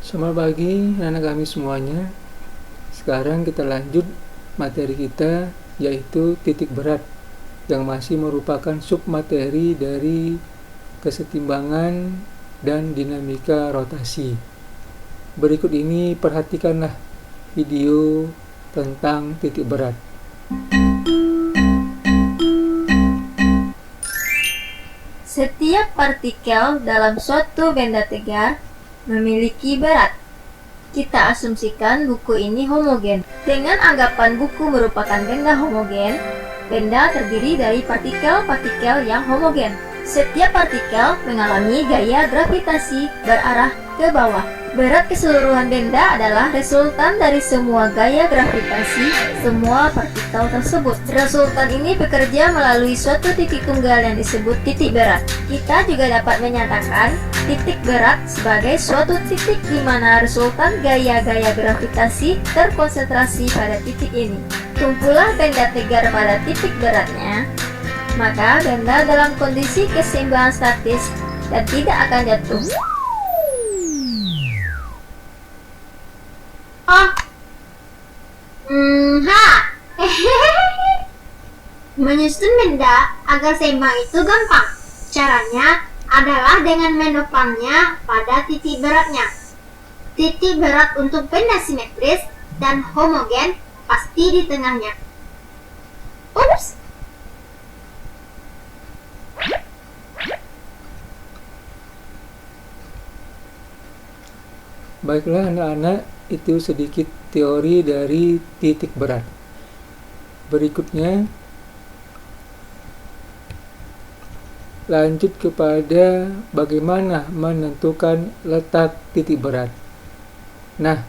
Selamat pagi anak kami semuanya. Sekarang kita lanjut materi kita, yaitu titik berat, yang masih merupakan submateri dari kesetimbangan dan dinamika rotasi. Berikut ini perhatikanlah video tentang titik berat. Setiap partikel dalam suatu benda tegar memiliki berat. Kita asumsikan buku ini homogen. Dengan anggapan buku merupakan benda homogen, benda terdiri dari partikel-partikel yang homogen. Setiap partikel mengalami gaya gravitasi berarah ke bawah. Berat keseluruhan benda adalah resultan dari semua gaya gravitasi semua partikel tersebut. Resultan ini bekerja melalui suatu titik tunggal yang disebut titik berat. Kita juga dapat menyatakan titik berat sebagai suatu titik di mana resultan gaya-gaya gravitasi terkonsentrasi pada titik ini. Tumpulah benda tegar pada titik beratnya, maka benda dalam kondisi keseimbangan statis dan tidak akan jatuh. Menyusun benda agar seimbang itu gampang. Caranya adalah dengan menopangnya pada titik beratnya. Titik berat untuk benda simetris dan homogen pasti di tengahnya. Ups! Baiklah anak-anak, itu sedikit teori dari titik berat. Berikutnya lanjut kepada bagaimana menentukan letak titik berat. Nah,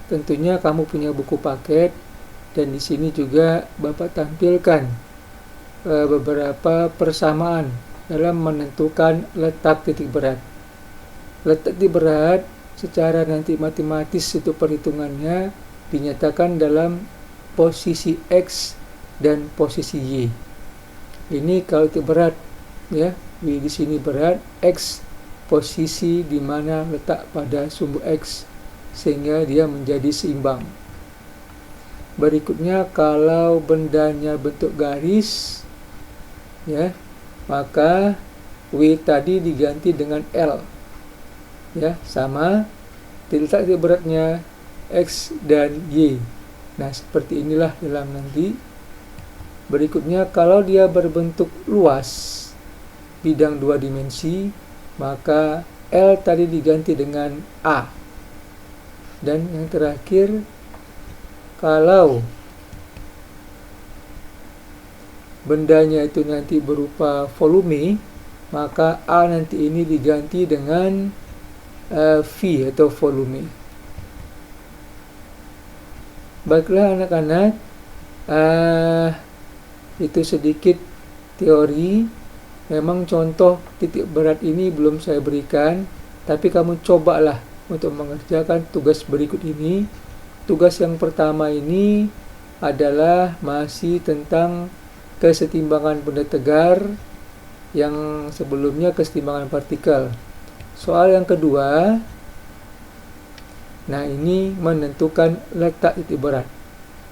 tentunya kamu punya buku paket, dan di sini juga Bapak tampilkan beberapa persamaan dalam menentukan letak titik berat. Letak titik berat secara nanti matematis itu perhitungannya dinyatakan dalam posisi X dan posisi Y. Ini kalau titik berat, ya, Y di sini berat, X posisi di mana letak pada sumbu X sehingga dia menjadi seimbang. Berikutnya, kalau bendanya bentuk garis, ya, maka W tadi diganti dengan L, ya, sama letak titik beratnya X dan Y. Nah, seperti inilah dalam nanti. Berikutnya, kalau dia berbentuk luas, bidang 2 dimensi, maka L tadi diganti dengan A. Dan yang terakhir, kalau bendanya itu nanti berupa volume, maka A nanti ini diganti dengan V atau volume. Baiklah anak-anak, itu sedikit teori. Memang contoh titik berat ini belum saya berikan, tapi kamu cobalah untuk mengerjakan tugas berikut ini. Tugas yang pertama ini adalah masih tentang kesetimbangan benda tegar, yang sebelumnya kesetimbangan partikel. Soal yang kedua, nah ini menentukan letak titik berat.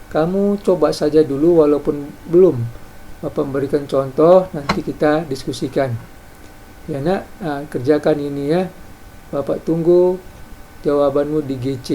Kamu coba saja dulu walaupun belum Bapak memberikan contoh, nanti kita diskusikan. Ya nak, kerjakan ini ya. Bapak tunggu jawabanmu di GC.